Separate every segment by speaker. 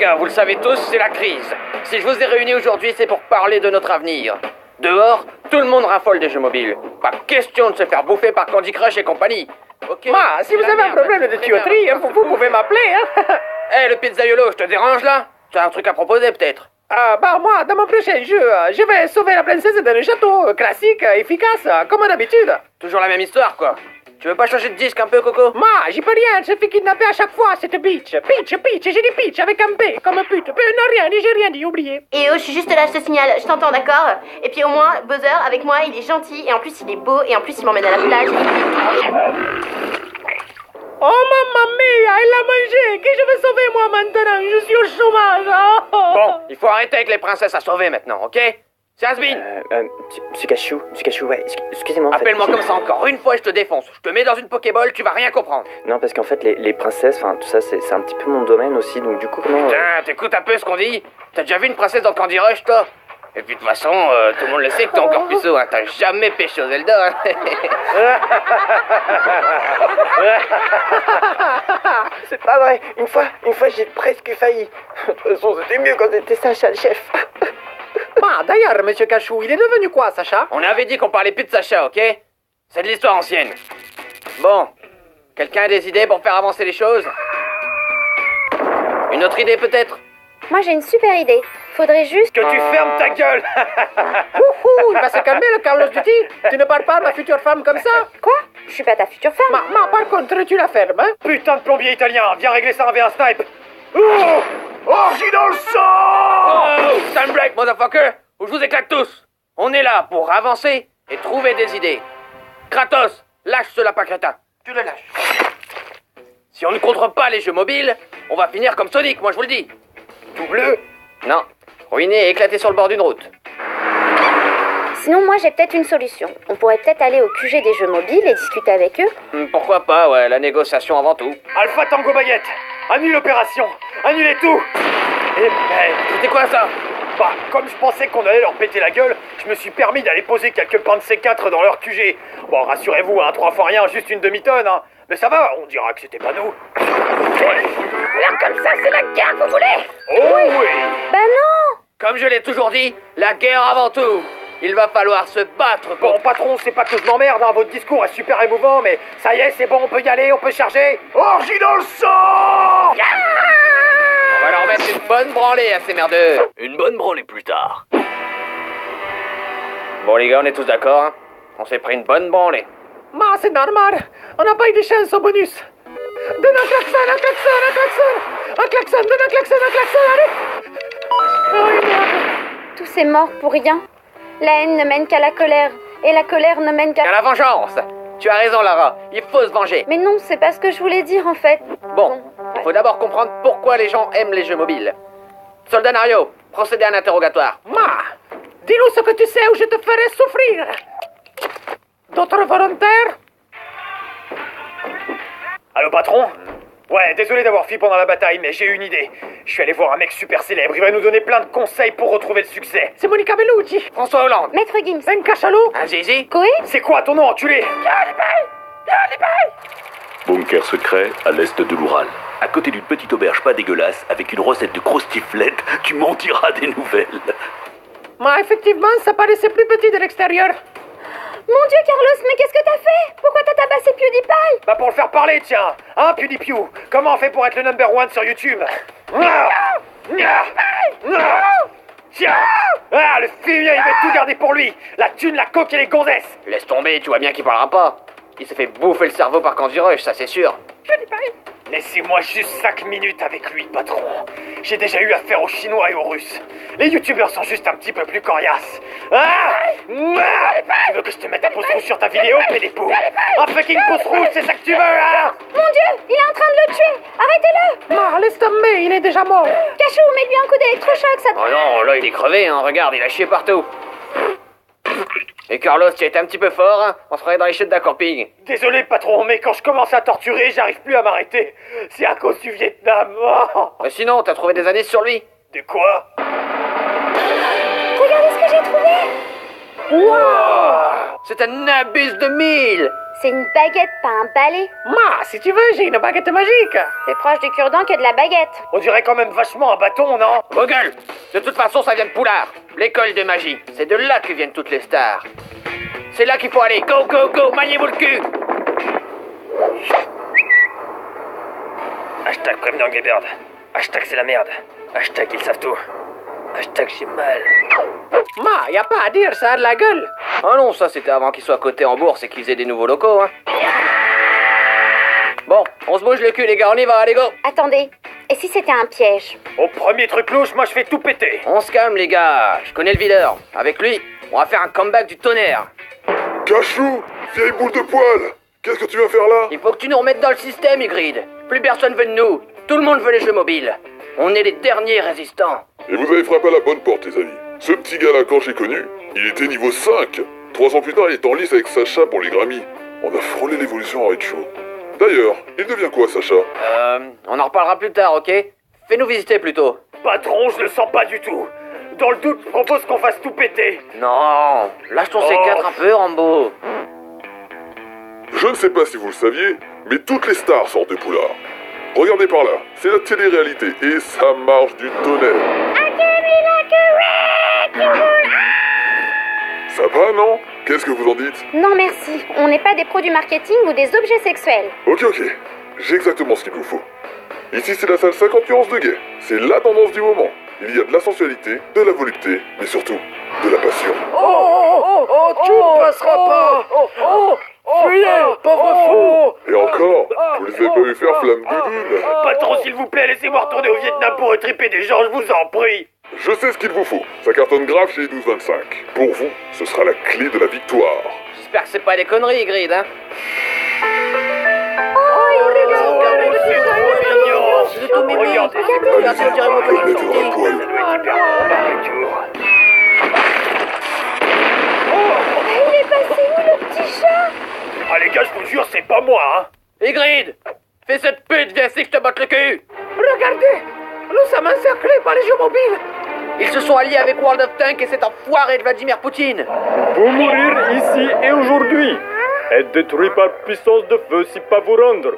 Speaker 1: gars, vous le savez tous, c'est la crise. Si je vous ai réunis aujourd'hui, c'est pour parler de notre avenir. Dehors, tout le monde raffole des jeux mobiles. Pas question de se faire bouffer par Candy Crush et compagnie. Ok.
Speaker 2: Si vous avez un problème de tuyauterie, vous pouvez m'appeler, hein.
Speaker 1: Hé, le pizzaiolo, je te dérange là? Tu as un truc à proposer peut-être?
Speaker 2: Moi, dans mon prochain jeu, je vais sauver la princesse dans un château classique, efficace, comme d'habitude.
Speaker 1: Toujours la même histoire, quoi. Tu veux pas changer de disque un peu, Coco?
Speaker 2: J'y peux rien, je fais kidnapper à chaque fois cette bitch. Peach, j'ai dit Peach avec un P, comme pute. Non, j'ai rien dit, oublié.
Speaker 3: Et oh, je suis juste là, je te signale, je t'entends, d'accord? Et puis au moins, Bowser, avec moi, il est gentil, et en plus, il est beau, et en plus, il m'emmène à la plage.
Speaker 2: Oh, mamma mia, il l'a mangé. Que je vais sauver, moi, maintenant? Je suis au chômage. Oh.
Speaker 1: Bon, il faut arrêter avec les princesses à sauver maintenant, ok? C'est Hasbin.
Speaker 4: Monsieur Cachou, ouais, excusez-moi. En
Speaker 1: Appelle-moi comme ça encore une fois et je te défonce. Je te mets dans une Pokéball, tu vas rien comprendre.
Speaker 4: Non, parce qu'en fait, les princesses, enfin, tout ça, c'est un petit peu mon domaine aussi, donc du coup, comment...
Speaker 1: Putain, t'écoutes un peu ce qu'on dit? T'as déjà vu une princesse dans Candy Rush, toi? Et puis de toute façon, tout le monde le sait que t'es encore puceau, hein. T'as jamais péché au Zelda, hein.
Speaker 4: C'est pas vrai. Une fois, j'ai presque failli. De toute façon, c'était mieux quand c'était Sacha, le chef.
Speaker 2: D'ailleurs, monsieur Cachou, il est devenu quoi, Sacha?
Speaker 1: On avait dit qu'on parlait plus de Sacha, ok? C'est de l'histoire ancienne. Bon, quelqu'un a des idées pour faire avancer les choses? Une autre idée peut-être?
Speaker 5: Moi j'ai une super idée. Faudrait juste...
Speaker 2: Que tu fermes ta gueule. Il va se calmer, le Carlos Duty. Tu ne parles pas de ma future femme comme ça?
Speaker 5: Quoi? Je suis pas ta future femme.
Speaker 2: Par contre, tu la fermes, hein? Putain de plombier italien, viens régler ça avec un snipe. Orgie dans le sang!
Speaker 1: Oh, stand break, motherfucker! Ou je vous éclate tous! On est là pour avancer et trouver des idées. Kratos, lâche ce lapin crétin. Tu le lâches. Si on ne contrôle pas les jeux mobiles, on va finir comme Sonic, moi je vous le dis. Tout bleu? Non. Ruiné et éclaté sur le bord d'une route.
Speaker 5: Sinon moi j'ai peut-être une solution. On pourrait peut-être aller au QG des jeux mobiles et discuter avec eux.
Speaker 1: Pourquoi pas, ouais, la négociation avant tout.
Speaker 2: Alpha Tango Baguette, annule l'opération, annulez tout. Et
Speaker 1: C'était quoi ça?
Speaker 2: Comme je pensais qu'on allait leur péter la gueule, je me suis permis d'aller poser quelques pains de C4 dans leur QG. Bon, rassurez-vous, 3 fois rien, juste une demi-tonne, hein. Mais ça va, on dira que c'était pas nous.
Speaker 3: Là, comme ça, c'est la guerre, vous voulez?
Speaker 2: Oh oui!
Speaker 5: Bah non!
Speaker 1: Comme je l'ai toujours dit, la guerre avant tout. Il va falloir se battre
Speaker 2: Bon,
Speaker 1: contre...
Speaker 2: patron, c'est pas que je m'emmerde, votre discours est super émouvant, mais ça y est, c'est bon, on peut y aller, on peut charger. Orgie dans le sang!
Speaker 1: On va leur mettre une bonne branlée à ces merdeux.
Speaker 6: Une bonne branlée plus tard.
Speaker 1: Bon les gars, on est tous d'accord, hein? On s'est pris une bonne branlée.
Speaker 2: C'est normal, on n'a pas eu de chance au bonus. Donne un klaxon, un klaxon, un klaxon! Un klaxon, donne un klaxon, allez! Oh, merde.
Speaker 5: Tous ces morts pour rien. La haine ne mène qu'à la colère. Et la colère ne mène qu'à...
Speaker 1: À la vengeance. Tu as raison Lara, il faut se venger.
Speaker 5: Mais non, c'est pas ce que je voulais dire en fait.
Speaker 1: Bon, il faut d'abord comprendre pourquoi les gens aiment les jeux mobiles. Soldat Nario, procédez à un interrogatoire.
Speaker 2: Dis-nous ce que tu sais ou je te ferai souffrir. D'autres volontaires? Allô, patron? Ouais, désolé d'avoir fui pendant la bataille, mais j'ai eu une idée. Je suis allé voir un mec super célèbre, il va nous donner plein de conseils pour retrouver le succès. C'est Monica Bellucci.
Speaker 1: François Hollande.
Speaker 5: Maître Gims.
Speaker 2: Ben Cachalot.
Speaker 1: Un zizi.
Speaker 5: Koé.
Speaker 2: C'est quoi ton nom, enculé?
Speaker 6: Bunker secret à l'est de l'Oural. À côté d'une petite auberge pas dégueulasse, avec une recette de croustiflette, tu m'en diras des nouvelles.
Speaker 2: Effectivement, ça paraissait plus petit de l'extérieur.
Speaker 5: Mon Dieu, Carlos, mais qu'est-ce que t'as fait? Pourquoi t'as tabassé PewDiePie?
Speaker 2: Pour le faire parler, tiens. Hein, PewDiePie? Comment on fait pour être le number one sur YouTube? Tiens. Le fumier, il veut tout garder pour lui. La thune, la coque et les gonzesses.
Speaker 1: Laisse tomber, tu vois bien qu'il parlera pas. Il s'est fait bouffer le cerveau par Candy Rush, ça c'est sûr.
Speaker 2: Laissez-moi juste 5 minutes avec lui, patron. J'ai déjà eu affaire aux Chinois et aux Russes. Les youtubeurs sont juste un petit peu plus coriaces. Tu veux que je te mette un pouce rouge sur ta vidéo, pédépou? Un fucking pouce rouge, c'est ça que tu veux, hein?
Speaker 5: Mon Dieu, il est en train de le tuer. Arrêtez-le.
Speaker 2: Laisse tomber, il est déjà mort.
Speaker 5: Cachou, mets-lui un coup d'électrochoc, ça...
Speaker 1: Oh non, là il est crevé, hein, regarde, il a chié partout. Et Carlos, tu as été un petit peu fort, hein? On se croirait dans les chutes d'un camping.
Speaker 2: Désolé, patron, mais quand je commence à torturer, j'arrive plus à m'arrêter. C'est à cause du Vietnam.
Speaker 1: Mais sinon, t'as trouvé des indices sur lui?
Speaker 2: De quoi?
Speaker 5: Regardez ce que j'ai trouvé.
Speaker 1: C'est un abus de 1000.
Speaker 5: C'est une baguette, pas un balai.
Speaker 1: Ma, si tu veux, j'ai une baguette magique.
Speaker 5: C'est proche du cure-dent que de la baguette.
Speaker 2: On dirait quand même vachement un bâton, non?
Speaker 1: Vos gueules. De toute façon, ça vient de Poulard, l'école de magie. C'est de là que viennent toutes les stars. C'est là qu'il faut aller. Go, go, go, maniez-vous le cul.
Speaker 2: Hashtag prévenant Gaybird. Hashtag c'est la merde. Hashtag ils savent tout. Hashtag j'ai mal.
Speaker 1: Ma, y a pas à dire, ça a de la gueule. Ah non, ça c'était avant qu'ils soient cotés en bourse et qu'ils aient des nouveaux locaux, hein. Bon, on se bouge le cul, les gars, on y va, allez, go.
Speaker 5: Attendez, et si c'était un piège?
Speaker 2: Au premier truc louche, moi je fais tout péter.
Speaker 1: On se calme, les gars. Je connais le videur. Avec lui, on va faire un comeback du tonnerre.
Speaker 7: Cachou, vieille boule de poil, qu'est-ce que tu vas faire là?
Speaker 1: Il faut que tu nous remettes dans le système, Ygritte. Plus personne veut de nous. Tout le monde veut les jeux mobiles. On est les derniers résistants.
Speaker 7: Et vous avez frappé à la bonne porte, les amis. Ce petit gars-là, quand j'ai connu, il était niveau 5. 3 ans plus tard, il est en lice avec Sacha pour les Grammys. On a frôlé l'évolution à Red Show. D'ailleurs, il devient quoi, Sacha?
Speaker 1: On en reparlera plus tard, ok? Fais-nous visiter plutôt.
Speaker 2: Patron, je le sens pas du tout. Dans le doute, je propose qu'on fasse tout péter.
Speaker 1: Non, lâche ton C4 un peu, Rambo.
Speaker 7: Je ne sais pas si vous le saviez, mais toutes les stars sortent de Poulard. Regardez par là, c'est la télé-réalité et ça marche du tonnerre. Ça va, non? Qu'est-ce que vous en dites?
Speaker 5: Non merci, on n'est pas des pros du marketing ou des objets sexuels.
Speaker 7: Ok, j'ai exactement ce qu'il vous faut. Ici, c'est la salle 50 nuances de gay. C'est la tendance du moment. Il y a de la sensualité, de la volupté, mais surtout, de la passion.
Speaker 1: Tu ne passeras pas. Fuyez, pauvre fou.
Speaker 7: Et encore, vous les avez pas vu faire flamme doudoune.
Speaker 2: Patron, s'il vous plaît, laissez-moi retourner au Vietnam pour retriper des gens, je vous en prie.
Speaker 7: Je sais ce qu'il vous faut. Ça cartonne grave chez les 12-25. Pour vous, ce sera la clé de la victoire.
Speaker 1: J'espère que c'est pas des conneries, Ygritte, hein.
Speaker 2: C'est trop mignon. Regardez,
Speaker 7: Allez-y, mettez-vous à poil.
Speaker 5: Il est passé où le petit chat?
Speaker 2: Ah les gars, je vous jure, c'est pas moi, hein.
Speaker 1: Ygritte, fais cette pute, viens ici que je te botte le cul. Regardez, nous sommes encerclés par les jeux mobiles. Ils se sont alliés avec World of Tanks et cet enfoiré de Vladimir Poutine.
Speaker 8: Vous mourir ici et aujourd'hui. Être détruit par puissance de feu si pas vous rendre.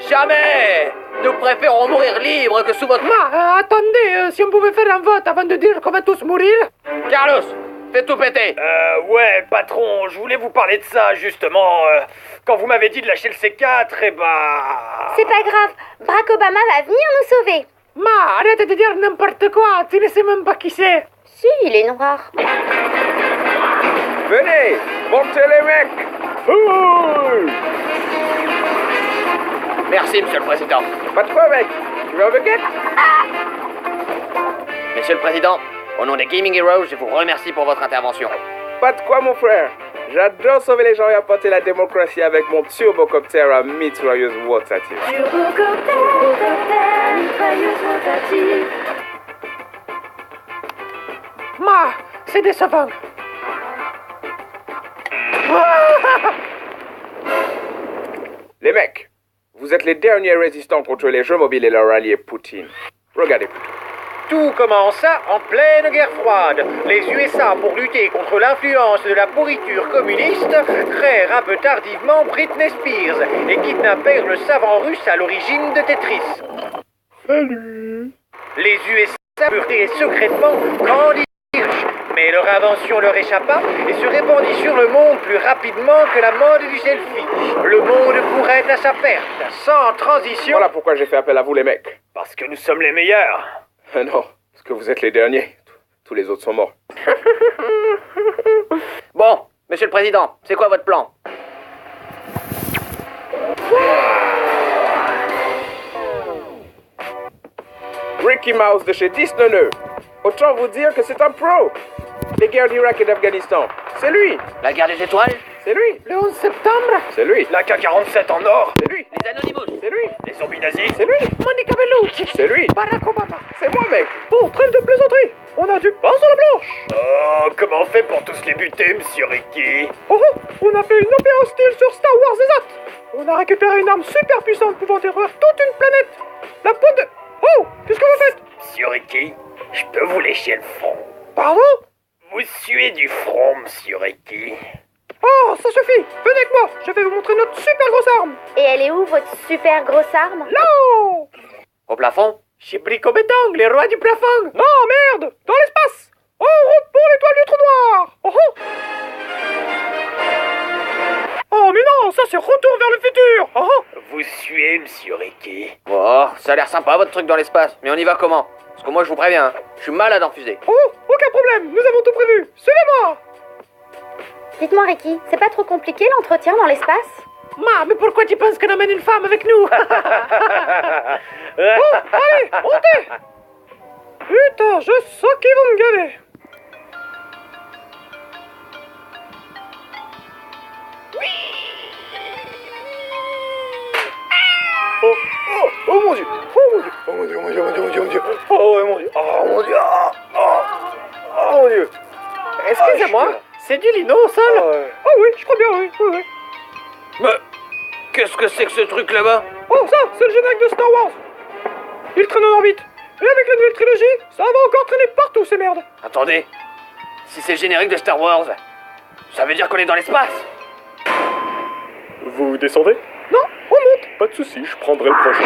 Speaker 1: Jamais. Nous préférons mourir libres que sous votre main. Attendez, si on pouvait faire un vote avant de dire qu'on va tous mourir. Carlos, fais tout péter.
Speaker 2: Ouais, patron, je voulais vous parler de ça, justement. Quand vous m'avez dit de lâcher le C4, eh bah...
Speaker 5: C'est pas grave, Barack Obama va venir nous sauver.
Speaker 1: Ma, arrête de dire n'importe quoi, tu ne sais même pas qui c'est.
Speaker 5: Si, il est noir.
Speaker 4: Venez, montez les mecs.
Speaker 1: Merci, Monsieur le Président.
Speaker 4: Pas de quoi, mec. Tu veux un bucket?
Speaker 1: Monsieur le Président, au nom des Gaming Heroes, je vous remercie pour votre intervention.
Speaker 4: Pas de quoi, mon frère. J'adore sauver les gens et apporter la démocratie avec mon turbocoptère à mitrailleuse rotative.
Speaker 1: Ma, c'est décevant.
Speaker 4: Les mecs, vous êtes les derniers résistants contre les jeux mobiles et leur allié Poutine. Regardez plutôt.
Speaker 2: Tout commença en pleine guerre froide. Les USA, pour lutter contre l'influence de la pourriture communiste, créèrent un peu tardivement Britney Spears et kidnappèrent le savant russe à l'origine de Tetris.
Speaker 8: Salut.
Speaker 2: Les USA furent créés secrètement Candy Hirsch, mais leur invention leur échappa et se répandit sur le monde plus rapidement que la mode du selfie. Le monde courait à sa perte, sans transition.
Speaker 4: Voilà pourquoi j'ai fait appel à vous, les mecs.
Speaker 2: Parce que nous sommes les meilleurs.
Speaker 4: Non, parce que vous êtes les derniers. Tous les autres sont morts.
Speaker 1: Bon, Monsieur le Président, c'est quoi votre plan?
Speaker 4: Ricky Mouse de chez Disney. Autant vous dire que c'est un pro. Les guerres d'Irak et d'Afghanistan. C'est lui.
Speaker 1: La guerre des étoiles?
Speaker 4: C'est lui.
Speaker 1: Le 11 septembre?
Speaker 4: C'est lui.
Speaker 2: La K-47 en or.
Speaker 4: C'est lui.
Speaker 1: Les Anonymous?
Speaker 4: C'est lui.
Speaker 2: Les zombies nazis.
Speaker 4: C'est lui.
Speaker 1: Monica Bellucci?
Speaker 4: C'est lui.
Speaker 1: Barack Obama?
Speaker 4: C'est moi, mec.
Speaker 2: Oh, trêve de plaisanterie. On a du pain sur la planche. Oh, comment on fait pour tous les buter, monsieur Ricky?
Speaker 8: Oh, on a fait une opération hostile sur Star Wars Zat. On a récupéré une arme super puissante pouvant détruire toute une planète. La peau de... Oh, qu'est-ce que vous faites?
Speaker 2: Monsieur Ricky, je peux vous lécher le front.
Speaker 8: Pardon?
Speaker 2: Vous suez du front, monsieur Ricky.
Speaker 8: Oh, ça suffit. Venez avec moi, je vais vous montrer notre super grosse arme.
Speaker 5: Et elle est où, votre super grosse arme?
Speaker 8: Là-haut.
Speaker 1: Au plafond?
Speaker 2: Chez Brico-Bétang, les rois du plafond.
Speaker 8: Non, merde, dans l'espace. En route pour l'étoile du trou noir. Oh oh. Oh, mais non, ça c'est retour vers le futur. Oh oh.
Speaker 2: Vous suez, monsieur Ricky.
Speaker 1: Oh, ça a l'air sympa votre truc dans l'espace, mais on y va comment? Parce que moi je vous préviens, hein, je suis malade en fusée.
Speaker 8: Oh, aucun problème, nous avons tout prévu. Suivez-moi.
Speaker 5: Dites-moi, Ricky, c'est pas trop compliqué l'entretien dans l'espace?
Speaker 2: Mais pourquoi tu penses qu'on amène une femme avec nous?
Speaker 8: Oh, allez, montez. Putain, je sens qu'ils vont me gaver.
Speaker 2: Oh mon dieu! Oh mon dieu! Oh mon dieu! Oh mon dieu! Oh mon dieu! Oh mon dieu! Oh mon dieu! Oh ouais, mon dieu! Oh mon dieu! Oh mon dieu!
Speaker 8: Excusez-moi,
Speaker 2: c'est du lino au sol?
Speaker 8: Oh oui, je crois bien, oui, oui, oui.
Speaker 1: Mais qu'est-ce que c'est que ce truc là-bas?
Speaker 8: Oh, ça, c'est le générique de Star Wars. Il traîne en orbite. Et avec la nouvelle trilogie, ça va encore traîner partout, ces merdes.
Speaker 1: Attendez, si c'est le générique de Star Wars, ça veut dire qu'on est dans l'espace?
Speaker 9: Vous descendez?
Speaker 8: Non, on monte.
Speaker 9: Pas de soucis, je prendrai le prochain.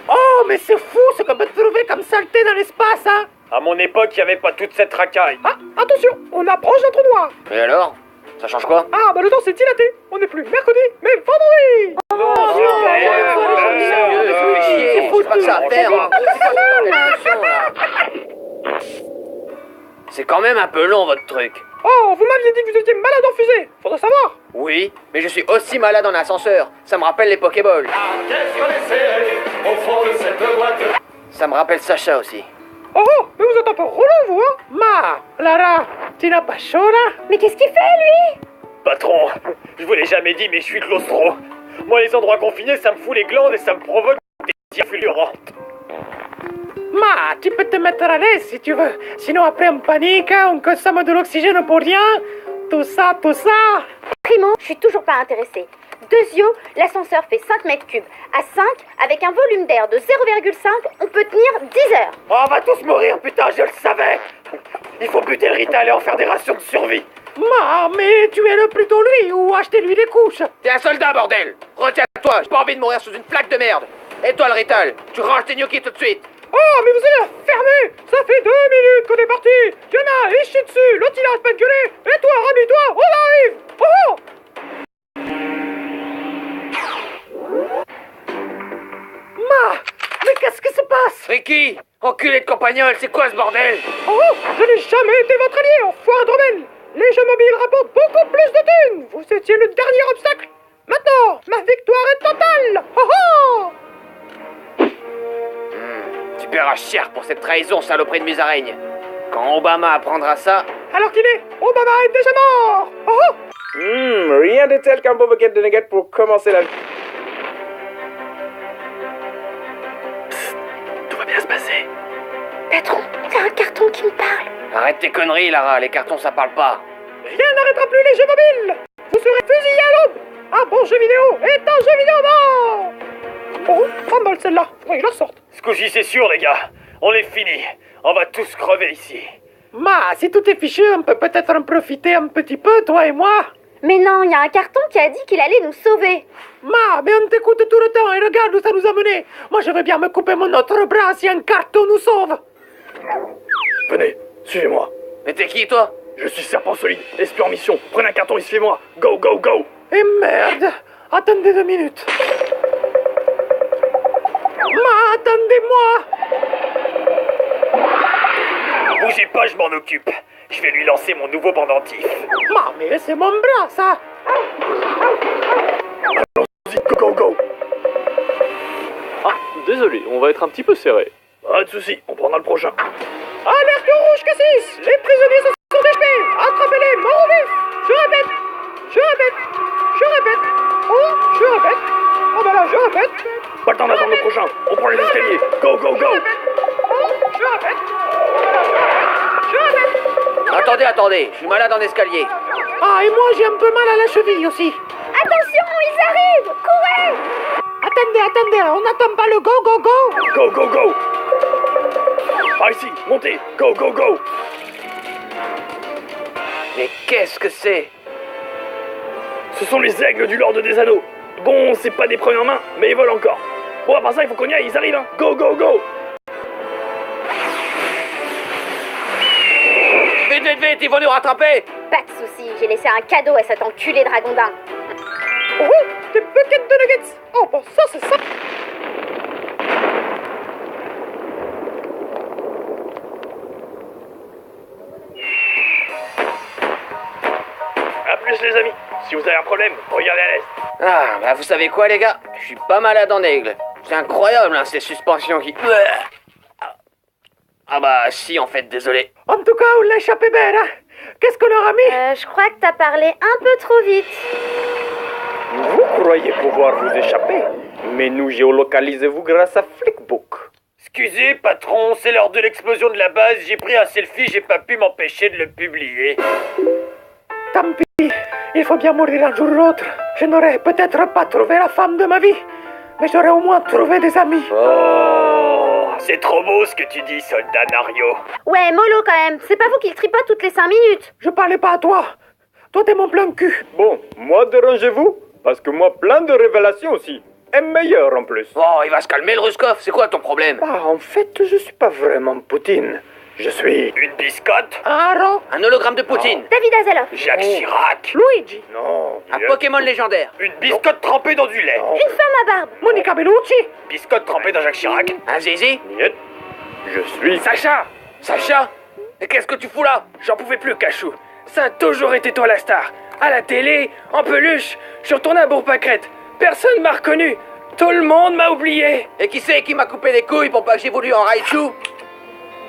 Speaker 2: Oh, mais c'est fou ce qu'on peut trouver comme saleté dans l'espace, hein! À mon époque, il n'y avait pas toute cette racaille.
Speaker 8: Ah, attention, on approche d'un trou noir.
Speaker 1: Et alors? Ça change quoi?
Speaker 8: Ah, bah le temps s'est dilaté. On n'est plus mercredi, mais vendredi.
Speaker 1: C'est fou, c'est pas que ça à faire, hein. C'est quand même un peu long votre truc.
Speaker 8: Oh, vous m'aviez dit que vous étiez malade en fusée. Faudrait savoir.
Speaker 1: Oui, mais je suis aussi malade en ascenseur. Ça me rappelle les Pokéballs. Ça me rappelle Sacha aussi.
Speaker 8: Oh, oh, mais vous êtes un peu relou, vous, hein?
Speaker 2: Lara, tu n'as pas chaud, là?
Speaker 5: Mais qu'est-ce qu'il fait, lui?
Speaker 2: Patron, je vous l'ai jamais dit, mais je suis claustro. Moi, les endroits confinés, ça me fout les glandes et ça me provoque des tirs fulgurantes. Tu peux te mettre à l'aise si tu veux. Sinon, après, on panique, on consomme de l'oxygène pour rien. Tout ça, tout ça.
Speaker 5: Primo, je suis toujours pas intéressée. Deuxio, l'ascenseur fait 5 mètres cubes. À 5, avec un volume d'air de 0,5, on peut tenir 10 heures.
Speaker 2: Oh, on va tous mourir, putain, je le savais. Il faut buter le Rital et en faire des rations de survie. Mais tuez-le plutôt lui ou achetez-lui des couches.
Speaker 1: T'es un soldat, bordel! Retiens-toi, j'ai pas envie de mourir sous une plaque de merde! Et toi, le Rital, tu ranges tes gnocchis tout de suite!
Speaker 8: Oh, mais vous allez la fermer. Ça fait 2 minutes qu'on est parti. Y'en a, il chie dessus. L'autre, il arrête pas de gueuler. Et toi, rhabille-toi, on arrive. Oh, oh.
Speaker 2: Mais qu'est-ce qui se passe?
Speaker 1: Ricky! Enculé de compagnol, c'est quoi ce bordel?
Speaker 8: Oh, je n'ai jamais été votre allié, enfoiré de rebelle. Les jeux mobiles rapportent beaucoup plus de thunes. Vous étiez le dernier obstacle. Maintenant, ma victoire est totale. Oh, oh.
Speaker 1: Tu paieras cher pour cette trahison, saloperie de musaraigne. Quand Obama apprendra ça...
Speaker 8: Alors qu'il est, Obama est déjà mort. Oh, oh.
Speaker 4: Rien de tel qu'un beau bucket de nuggets pour commencer la vie.
Speaker 1: Tout va bien se passer.
Speaker 5: Patron, il y a un carton qui me parle.
Speaker 1: Arrête tes conneries, Lara, les cartons ça parle pas.
Speaker 8: Rien n'arrêtera plus les jeux mobiles. Vous serez fusillés à l'aube. Un bon jeu vidéo est un jeu vidéo mort. Oh, pas mal celle-là. Oui, je la sorte.
Speaker 2: Ce coup-ci, c'est sûr, les gars. On est fini. On va tous crever ici. Si tout est fichu, on peut peut-être en profiter un petit peu, toi et moi.
Speaker 5: Mais non, il y a un carton qui a dit qu'il allait nous sauver.
Speaker 2: Mais on t'écoute tout le temps et regarde où ça nous a mené. Moi, je veux bien me couper mon autre bras si un carton nous sauve.
Speaker 9: Venez, suivez-moi.
Speaker 1: Mais t'es qui, toi?
Speaker 9: Je suis Serpent Solide, espion en mission. Prenez un carton et suivez-moi. Go, go, go.
Speaker 2: Et merde. Attendez 2 minutes. Attendez-moi. Bougez pas, je m'en occupe. Je vais lui lancer mon nouveau pendentif. Mais c'est mon bras, ça.
Speaker 9: Allons-y, go, go, go.
Speaker 10: Désolé, on va être un petit peu serré.
Speaker 9: Pas de soucis, on prendra le prochain.
Speaker 8: Alerte rouge Cassis. Les prisonniers se sont déchets. Attrapez-les, mort ou vif. Je répète. Je répète. Je répète. Oh, je répète. Oh bah là, je répète.
Speaker 9: Pas le temps d'attendre le prochain. On prend les escaliers. Go, go, go.
Speaker 8: Je répète. Je répète.
Speaker 1: Attendez, je suis malade en escalier.
Speaker 2: Et moi j'ai un peu mal à la cheville aussi.
Speaker 5: Attention, ils arrivent. Courez.
Speaker 2: Attendez, on n'attend pas le go, go, go.
Speaker 9: Go, go, go. Ici, montez. Go, go, go.
Speaker 1: Mais qu'est-ce que c'est?
Speaker 9: Ce sont les aigles du Lord des Anneaux. Bon, c'est pas des premières mains, mais ils volent encore. Bon, à part ça, il faut qu'on y aille, ils arrivent, hein. Go, go, go!
Speaker 1: Vite, vite, vite, ils vont nous rattraper!
Speaker 5: Pas de soucis, j'ai laissé un cadeau à cet enculé dragondin.
Speaker 8: Oh, des buckets de nuggets. Oh, bon, ça, c'est ça.
Speaker 9: A plus, les amis. Si vous avez un problème, regardez à l'est.
Speaker 1: Ah, bah vous savez quoi les gars? Je suis pas malade en aigle. C'est incroyable hein, ces suspensions qui... Ah bah si en fait, désolé.
Speaker 8: En tout cas, on l'a échappé belle, hein. Qu'est-ce qu'on leur a mis?
Speaker 5: Je crois que t'as parlé un peu trop vite.
Speaker 8: Vous croyez pouvoir vous échapper, mais nous géolocalisez-vous grâce à Flickbook.
Speaker 2: Excusez, patron, c'est lors de l'explosion de la base, j'ai pris un selfie, j'ai pas pu m'empêcher de le publier.
Speaker 8: Tant pis, il faut bien mourir un jour ou l'autre. Je n'aurais peut-être pas trouvé la femme de ma vie, mais j'aurais au moins trouvé des amis.
Speaker 2: Oh, c'est trop beau ce que tu dis, soldat Nario.
Speaker 5: Ouais, mollo quand même. C'est pas vous qui le tripote toutes les 5 minutes.
Speaker 8: Je parlais pas à toi. Toi, t'es mon plein cul. Bon, moi, dérangez-vous, parce que moi, plein de révélations aussi. Et meilleur en plus.
Speaker 1: Oh, il va se calmer le Ruskov, c'est quoi ton problème?
Speaker 8: Ah, en fait, je suis pas vraiment Poutine. Je suis...
Speaker 2: Une biscotte?
Speaker 1: Un hologramme de Poutine.
Speaker 5: David Hasselhoff.
Speaker 2: Jacques Chirac?
Speaker 8: Luigi. Non.
Speaker 1: Un Pokémon légendaire.
Speaker 2: Une biscotte trempée dans du lait?
Speaker 5: Une femme à barbe.
Speaker 8: Monica Bellucci.
Speaker 2: Biscotte trempée dans Jacques Chirac?
Speaker 1: Un zizi.
Speaker 8: Niet. Je suis...
Speaker 9: Sacha!
Speaker 1: Sacha? Mais qu'est-ce que tu fous là?
Speaker 9: J'en pouvais plus, Cachou. Ça a toujours été toi la star. À la télé, en peluche, je suis retourné à Bourg-Pâquerette. Personne m'a reconnu. Tout le monde m'a oublié.
Speaker 1: Et qui c'est qui m'a coupé les couilles pour pas que j'évolue en Raichu?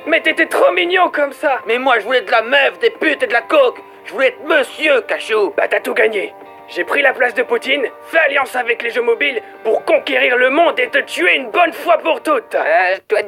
Speaker 9: Mais t'étais trop mignon comme ça.
Speaker 1: Mais moi je voulais de la meuf, des putes et de la coke. Je voulais être monsieur, Cachou.
Speaker 9: Bah t'as tout gagné. J'ai pris la place de Poutine, fait alliance avec les jeux mobiles pour conquérir le monde et te tuer une bonne fois pour toutes.
Speaker 1: Je dois